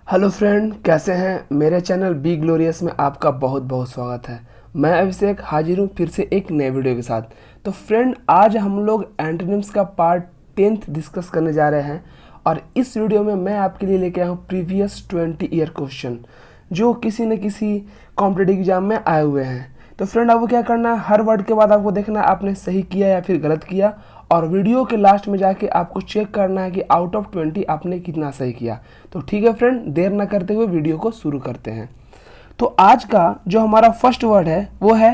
Hello friend, कैसे हैं। मेरे चैनल बी ग्लोरियस में आपका बहुत बहुत स्वागत है। मैं अभिषेक हाजिर हूँ फिर से एक नए वीडियो के साथ। तो फ्रेंड, आज हम लोग एंटोनिम्स का पार्ट 10th डिस्कस करने जा रहे हैं और इस वीडियो में मैं आपके लिए लेके आया हूँ प्रीवियस 20 ईयर क्वेश्चन जो किसी न किसी कॉम्पिटिटिव एग्जाम में आए हुए हैं। तो फ्रेंड, आपको क्या करना है, हर वर्ड के बाद आपको देखना है आपने सही किया या फिर गलत किया, और वीडियो के लास्ट में जाके आपको चेक करना है कि आउट ऑफ 20 आपने कितना सही किया। तो ठीक है फ्रेंड, देर ना करते हुए वीडियो को शुरू करते हैं। तो आज का जो हमारा फर्स्ट वर्ड है वो है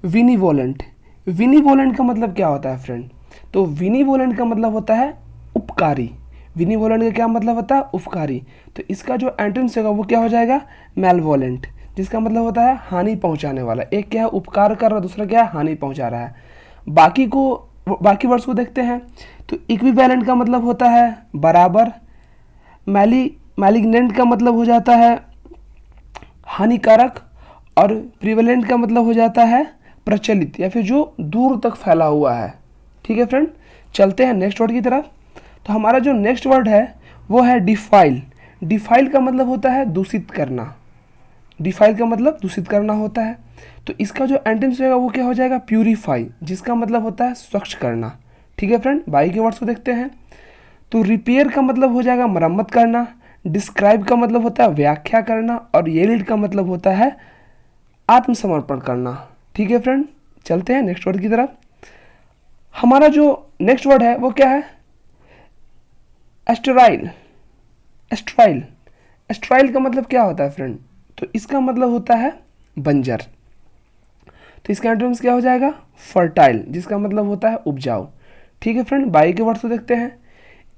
विनिवोलेंट। विनिवोलेंट का मतलब क्या होता है फ्रेंड? तो विनिवोलेंट का मतलब होता है उपकारी। विनिवोलेंट का क्या मतलब होता है? उपकारी। तो इसका जो एंटोनिम्स होगा वो क्या हो जाएगा? मेलवोलेंट, जिसका मतलब होता है हानि पहुंचाने वाला। एक क्या है, उपकार कर रहा है, दूसरा क्या है, हानि पहुंचा रहा है। बाकी वर्ड्स को देखते हैं। तो इक्विवेलेंट का मतलब होता है बराबर। मैलिग्नेंट का मतलब हो जाता है हानिकारक, और प्रिवेलेंट का मतलब हो जाता है प्रचलित या फिर जो दूर तक फैला हुआ है। ठीक है फ्रेंड, चलते हैं नेक्स्ट वर्ड की तरफ। तो हमारा जो नेक्स्ट वर्ड है वो है डिफाइल। डिफाइल का मतलब होता है दूषित करना। डिफाइल का मतलब दूषित करना होता है। तो इसका जो एंटेंस होगा वो क्या हो जाएगा? प्यूरिफाई, जिसका मतलब होता है स्वच्छ करना। ठीक है फ्रेंड, बाकी के वर्ड्स को देखते हैं। तो रिपेयर का मतलब हो जाएगा मरम्मत करना। डिस्क्राइब का मतलब होता है व्याख्या करना, और येल्ड का मतलब होता है आत्मसमर्पण करना। ठीक है फ्रेंड, चलते हैं नेक्स्ट वर्ड की तरफ। हमारा जो नेक्स्ट वर्ड है वो क्या है? एस्टेराइल। एस्ट्राइल। एस्ट्राइल का मतलब क्या होता है फ्रेंड? तो इसका मतलब होता है बंजर। तो इसका एंटोनिम्स क्या हो जाएगा? फर्टाइल, जिसका मतलब होता है उपजाऊ। ठीक है फ्रेंड, बाई के वर्ड्स को देखते हैं।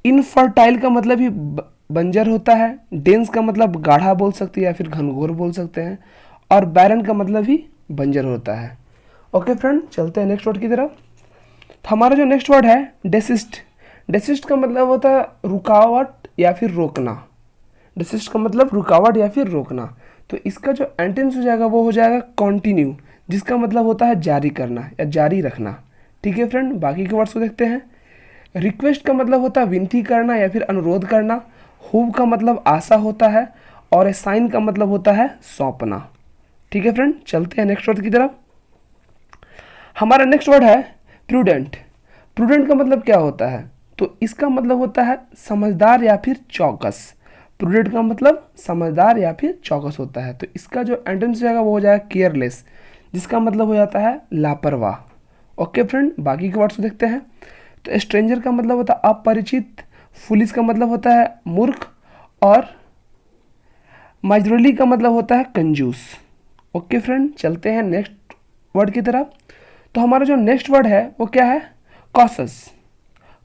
इनफर्टाइल का मतलब ही बंजर होता है। डेंस का मतलब गाढ़ा बोल सकते हैं या फिर घनघोर बोल सकते हैं, और बैरन का मतलब ही बंजर होता है। ओके फ्रेंड, चलते हैं नेक्स्ट वर्ड की तरफ। तो हमारा जो नेक्स्ट वर्ड है डेसिस्ट। डेसिस्ट का मतलब होता है रुकावट या फिर रोकना। डिसिस्ट का मतलब रुकावट या फिर रोकना। तो इसका जो एंटेंस हो जाएगा वो हो जाएगा कॉन्टिन्यू, जिसका मतलब होता है जारी करना या जारी रखना। ठीक है फ्रेंड, बाकी के वर्ड्स को देखते हैं। रिक्वेस्ट का मतलब होता है विनती करना या फिर अनुरोध करना। होप का मतलब आशा होता है, और साइन का मतलब होता है सौंपना। ठीक है फ्रेंड, चलते हैं नेक्स्ट वर्ड की तरफ। हमारा नेक्स्ट वर्ड है प्रूडेंट। प्रूडेंट का मतलब क्या होता है? तो इसका मतलब होता है समझदार या फिर चौकस। प्रूडेंट का मतलब समझदार या फिर चौकस होता है। तो इसका जो एंटेंस जाएगा वो हो जाएगा केयरलेस, जिसका मतलब हो जाता है लापरवाह। ओके फ्रेंड, बाकी के वर्ड्स को देखते हैं। तो स्ट्रेंजर का मतलब होता है अपरिचित। फुलिस का मतलब होता है मूर्ख, और माइजरली का मतलब होता है कंजूस। ओके फ्रेंड, चलते हैं नेक्स्ट वर्ड की तरफ। तो हमारा जो नेक्स्ट वर्ड है वो क्या है? कॉशस।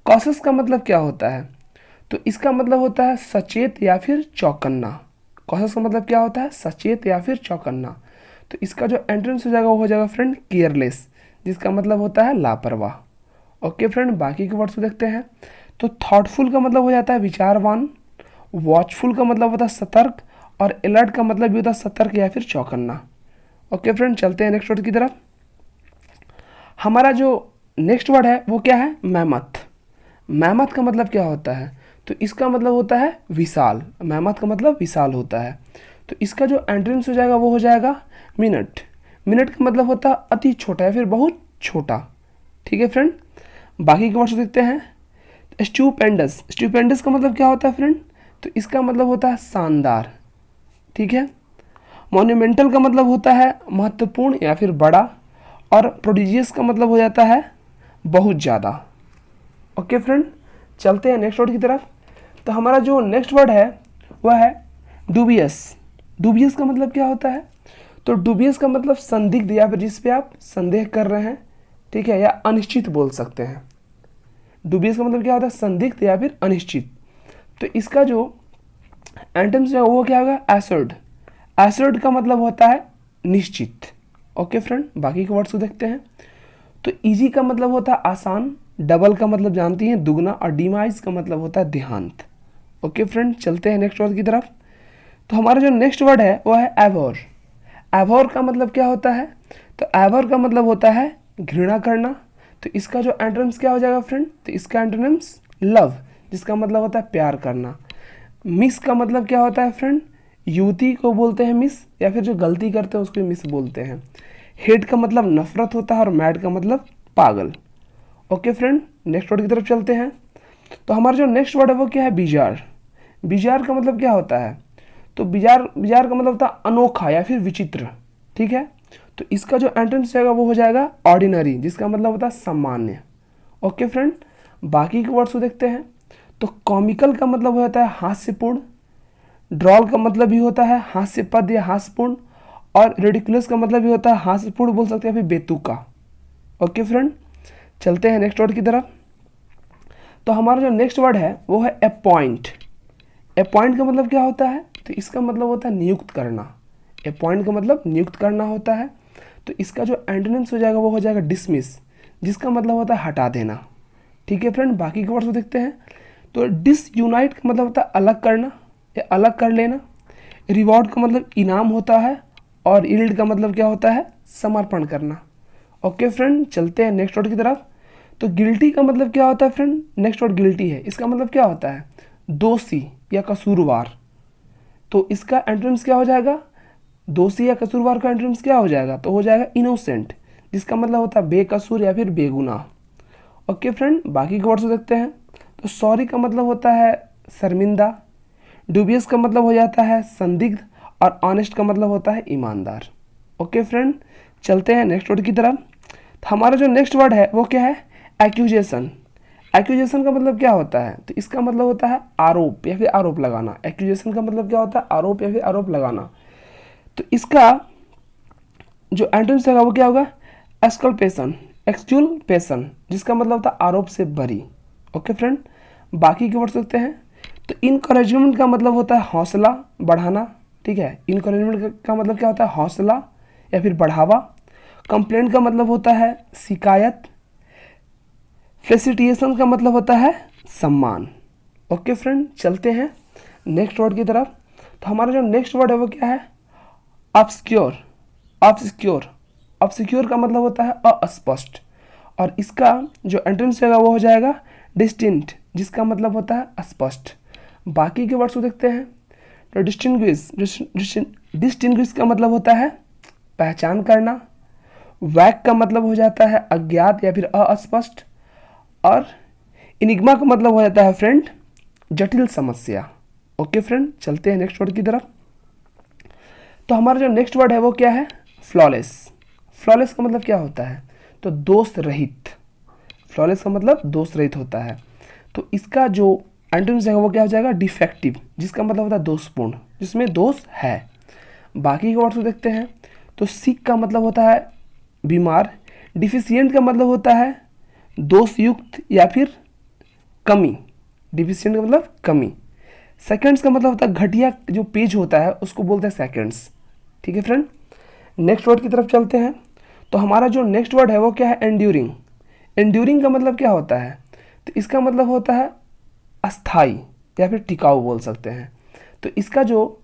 कॉशस का मतलब क्या होता है? तो इसका मतलब होता है सचेत या फिर चौकन्ना। कॉशस का मतलब क्या होता है? सचेत या फिर चौकन्ना। तो इसका जो एंट्रेंस हो जाएगा वो हो जाएगा फ्रेंड केयरलेस, जिसका मतलब होता है लापरवाह। ओके फ्रेंड, बाकी के वर्ड्स को देखते हैं। तो थॉटफुल का मतलब हो जाता है विचारवान। वॉचफुल का मतलब होता है सतर्क, और अलर्ट का मतलब भी होता है सतर्क या फिर चौकन्ना। ओके फ्रेंड, चलते हैं नेक्स्ट वर्ड की तरफ। हमारा जो नेक्स्ट वर्ड है वो क्या है? मैमथ। मैमथ का मतलब क्या होता है? तो इसका मतलब होता है विशाल। मैमथ का मतलब विशाल होता है। तो इसका जो एंट्रेंस हो जाएगा वो हो जाएगा मिनट। मिनट का मतलब होता है अति छोटा या फिर बहुत छोटा। ठीक है फ्रेंड, बाकी के वर्ड्स देखते हैं। स्टूपेंडस। स्टूपेंडस का मतलब क्या होता है फ्रेंड? तो इसका मतलब होता है शानदार। ठीक है। मोन्यूमेंटल का मतलब होता है महत्वपूर्ण या फिर बड़ा, और प्रोडिजियस का मतलब हो जाता है बहुत ज़्यादा। ओके फ्रेंड, चलते हैं नेक्स्ट वर्ड की तरफ। तो हमारा जो नेक्स्ट वर्ड है वह है डूबियस। डूबियस का मतलब क्या होता है? तो डूबियस का मतलब संदिग्ध या फिर जिस पे आप संदेह कर रहे हैं। ठीक है, या अनिश्चित बोल सकते हैं। डूबियस का मतलब क्या होता है? संदिग्ध या फिर अनिश्चित। तो इसका जो एंटम्स है वो क्या होगा? एसर्ड। एसर्ड का मतलब होता है निश्चित। ओके फ्रेंड, बाकी के वर्ड्स को देखते हैं। तो इजी का मतलब होता है आसान। डबल का मतलब जानती हैं दुगना, और डिमाइज का मतलब होता है देहांत। ओके फ्रेंड, चलते हैं नेक्स्ट वर्ड की तरफ। तो हमारा जो नेक्स्ट वर्ड है वो है एवोर। एवोर का मतलब क्या होता है? तो एवोर का मतलब होता है घृणा करना। तो इसका जो एंटोनिम्स क्या हो जाएगा फ्रेंड? तो इसका एंटोनिम्स लव, जिसका मतलब होता है प्यार करना। मिस का मतलब क्या होता है फ्रेंड, युवती को बोलते हैं मिस, या फिर जो गलती करते हैं उसको मिस बोलते हैं। हेट का मतलब नफरत होता है और मैड का मतलब पागल। ओके फ्रेंड, नेक्स्ट वर्ड की तरफ चलते हैं। तो हमारा जो नेक्स्ट वर्ड है वो क्या है, बिजार। बिजार का मतलब क्या होता है, तो बिजार बिजार का मतलब होता है अनोखा या फिर विचित्र। ठीक है, तो इसका जो एंट्रेंस जाएगा वो हो जाएगा ऑर्डिनरी, जिसका मतलब होता है सामान्य। ओके फ्रेंड, बाकी के वर्ड्स को देखते हैं। तो कॉमिकल का मतलब हो जाता है हास्यपूर्ण, ड्रॉल का मतलब भी होता है हास्यपद या हास्यपूर्ण, और रेडिकुलस का मतलब भी होता है हास्यपूर्ण बोल सकते हैं, फिर बेतुका। ओके फ्रेंड, चलते हैं नेक्स्ट वर्ड की तरफ। तो हमारा जो नेक्स्ट वर्ड है वो है अपॉइंट। अपॉइंट का मतलब क्या होता है, तो इसका मतलब होता है नियुक्त करना। अपॉइंट का मतलब नियुक्त करना होता है। तो इसका जो एंटोनिम्स हो जाएगा वो हो जाएगा डिसमिस, जिसका मतलब होता है हटा देना। ठीक है फ्रेंड, बाकी के वर्ड्स को देखते हैं। तो डिसयूनाइट का मतलब होता है अलग करना या अलग कर लेना। रिवॉर्ड का मतलब इनाम होता है, और यील्ड का मतलब क्या होता है, समर्पण करना। ओके फ्रेंड, चलते हैं नेक्स्ट वर्ड की तरफ। तो गिल्टी का मतलब क्या होता है फ्रेंड, नेक्स्ट वर्ड गिल्टी है, इसका मतलब क्या होता है, दोषी या कसूरवार। तो इसका एंट्रेंस क्या हो जाएगा, दोषी या कसूरवार का एंट्रेंस क्या हो जाएगा, तो हो जाएगा इनोसेंट, जिसका मतलब होता है बेकसूर या फिर बेगुनाह। ओके फ्रेंड, बाकी के वर्ड्स देखते हैं। तो सॉरी का मतलब होता है शर्मिंदा, डूबियस का मतलब हो जाता है संदिग्ध, और ऑनेस्ट का मतलब होता है ईमानदार। ओके फ्रेंड, चलते हैं नेक्स्ट वर्ड की तरफ। तो हमारा जो नेक्स्ट वर्ड है वो क्या है, एक्यूजेशन। एक्यूजेशन का मतलब क्या होता है, तो इसका मतलब होता है आरोप या फिर आरोप लगाना। एक्यूजेशन का मतलब क्या होता है, आरोप या फिर आरोप लगाना। तो इसका जो एंटोनिम्स है वो क्या होगा, एक्सकल्पेशन, एक्सक्यूल्पेशन, जिसका मतलब होता है आरोप से बरी। ओके फ्रेंड, बाकी के वर्ड सकते हैं। तो इनकरेजमेंट का मतलब होता है हौसला बढ़ाना। ठीक है, इनकरेजमेंट का मतलब क्या होता है, हौसला या फिर बढ़ावा। कंप्लेंट का मतलब होता है शिकायत। फेसिटिएशन का मतलब होता है सम्मान। ओके फ्रेंड, चलते हैं नेक्स्ट वर्ड की तरफ। तो हमारा जो नेक्स्ट वर्ड है वो क्या है, ऑब्सक्योर। ऑब्सक्योर, ऑब्सक्योर का मतलब होता है अस्पष्ट, और इसका जो एंट्रेंस रहेगा वो हो जाएगा डिस्टिंक्ट, जिसका मतलब होता है स्पष्ट। बाकी के वर्ड्स को देखते हैं। तो डिस्टिंग्विश, डिस्टिंग्विश का मतलब होता है पहचान करना। वैक का मतलब हो जाता है अज्ञात या फिर अस्पष्ट, और इनिग्मा का मतलब हो जाता है फ्रेंड जटिल समस्या। ओके फ्रेंड, चलते हैं नेक्स्ट वर्ड की तरफ। तो हमारा जो नेक्स्ट वर्ड है वो क्या है, फ्लॉलेस। फ्लॉलेस का मतलब क्या होता है, तो दोष रहित। फ्लॉलेस का मतलब दोष रहित होता है। तो इसका जो एंटोनिम्स है वो क्या हो जाएगा, डिफेक्टिव, जिसका मतलब होता है दोषपूर्ण, जिसमें दोष है। बाकी के वर्ड्स को देखते हैं। तो सिक का मतलब होता है बीमार। डिफिशियंट का मतलब होता है दोषयुक्त या फिर कमी। डिफिशियंट का मतलब कमी। सेकंड्स का मतलब होता है घटिया, जो पेज होता है उसको बोलते हैं सेकंड्स। ठीक है फ्रेंड, नेक्स्ट वर्ड की तरफ चलते हैं। तो हमारा जो नेक्स्ट वर्ड है वो क्या है, एंड्यूरिंग। एंड्यूरिंग का मतलब क्या होता है, तो इसका मतलब होता है अस्थाई या फिर टिकाऊ बोल सकते हैं। तो इसका जो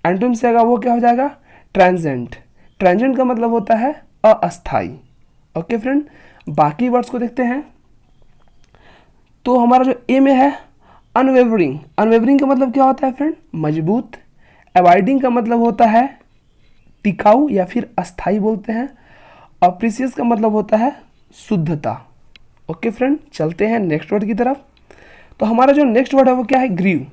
एंटोनिम्स आएगा वो क्या हो जाएगा, ट्रांजेंट। ट्रांजेंट का मतलब होता है अस्थाई। ओके फ्रेंड, बाकी वर्ड्स को देखते हैं। तो हमारा जो ए में है अनवेवरिंग। अनवेवरिंग का मतलब क्या होता है फ्रेंड, मजबूत। अवॉइडिंग का मतलब होता है टिकाऊ या फिर अस्थाई बोलते हैं। और प्रीसियस का मतलब होता है शुद्धता। ओके फ्रेंड, चलते हैं नेक्स्ट वर्ड की तरफ। तो हमारा जो नेक्स्ट वर्ड है वो क्या है, ग्रीव।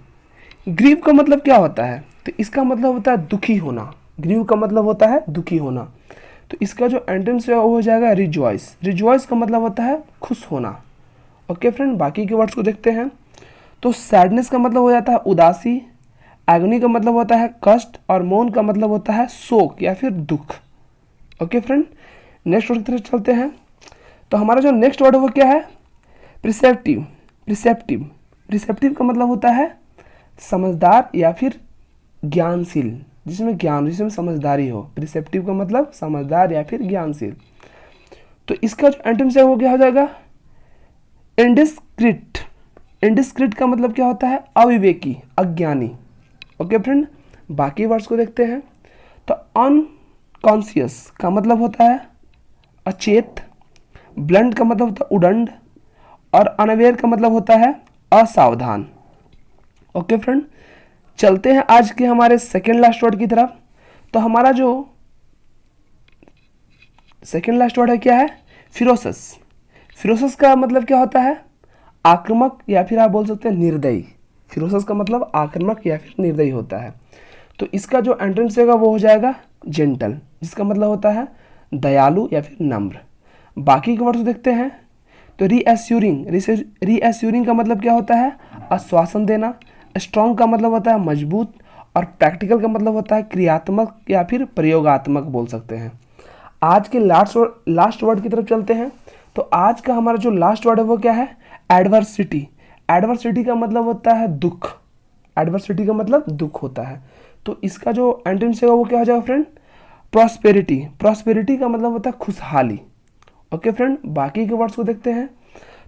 ग्रीव का मतलब क्या होता है, तो इसका मतलब होता है दुखी होना। ग्रीव का मतलब होता है दुखी होना। तो इसका जो एंटेंस है वो हो जाएगा रिजॉइस। रिजॉइस का मतलब होता है खुश होना। ओके फ्रेंड, बाकी के वर्ड्स को देखते हैं। तो सैडनेस का मतलब हो जाता है उदासी। एगनी का मतलब होता है कष्ट, और मौन का मतलब होता है शोक या फिर दुख। ओके फ्रेंड, नेक्स्ट वर्ड की तरफ चलते हैं। तो हमारा जो नेक्स्ट वर्ड है वो क्या है, प्रिसेप्टिव। प्रिसेप्टिव, प्रिसेप्टिव का मतलब होता है समझदार या फिर ज्ञानशील, जिसमें ज्ञान, जिसमें समझदारी हो। प्रिसेप्टिव का मतलब समझदार या फिर ज्ञानशील। तो इसका जो एंटेंस है वो क्या हो जाएगा, इंडिस्क्रिट। इंडिस्क्रिट का मतलब क्या होता है, अविवेकी, अज्ञानी। ओके फ्रेंड, बाकी वर्ड्स को देखते हैं। तो अनकॉन्शियस का मतलब होता है अचेत। ब्लंट का मतलब होता है उदंड, और अनअवेयर का मतलब होता है असावधान। ओके फ्रेंड, चलते हैं आज के हमारे सेकेंड लास्ट वर्ड की तरफ। तो हमारा जो सेकेंड लास्ट वर्ड है क्या है? फिरोसस। फिरोसस का मतलब क्या होता है? आक्रामक या फिर आप बोल सकते हैं निर्दयी। फिरोसस का मतलब आक्रामक या फिर निर्दयी होता है। तो इसका जो एंट्रेंस रहेगा वो हो जाएगा जेंटल, जिसका मतलब होता है दयालु या फिर नम्र। बाकी के वर्ड्स देखते हैं। तो रीएश्योरिंग, रीएश्योरिंग का मतलब क्या होता है? आश्वासन देना। स्ट्रॉन्ग का मतलब होता है मजबूत, और प्रैक्टिकल का मतलब होता है क्रियात्मक या फिर प्रयोगात्मक बोल सकते हैं। आज के लास्ट वर्ड की तरफ चलते हैं। तो आज का हमारा जो लास्ट वर्ड है वो क्या है? एडवर्सिटी। एडवर्सिटी का मतलब होता है दुख। एडवर्सिटी का मतलब दुख होता है। तो इसका जो एंटेंस है वो क्या हो जाएगा फ्रेंड? प्रॉस्पेरिटी। प्रॉस्पेरिटी का मतलब होता है खुशहाली। ओके फ्रेंड, बाकी के वर्ड्स को देखते हैं।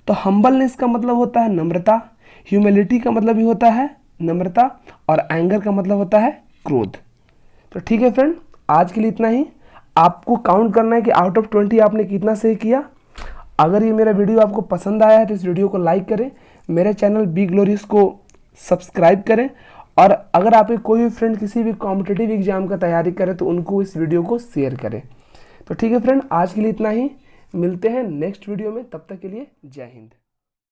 तो हम्बलनेस का मतलब होता है नम्रता। ह्यूमिलिटी का मतलब भी होता है नम्रता, और एंगर का मतलब होता है क्रोध। तो ठीक है फ्रेंड, आज के लिए इतना ही। आपको काउंट करना है कि आउट ऑफ 20 आपने कितना सही किया। अगर ये मेरा वीडियो आपको पसंद आया है तो इस वीडियो को लाइक करें, मेरे चैनल बी ग्लोरियस को सब्सक्राइब करें, और अगर आपके कोई भी फ्रेंड किसी भी कॉम्पिटिटिव एग्जाम का तैयारी करे तो उनको इस वीडियो को शेयर करें। तो ठीक है फ्रेंड, आज के लिए इतना ही। मिलते हैं नेक्स्ट वीडियो में, तब तक के लिए जय हिंद।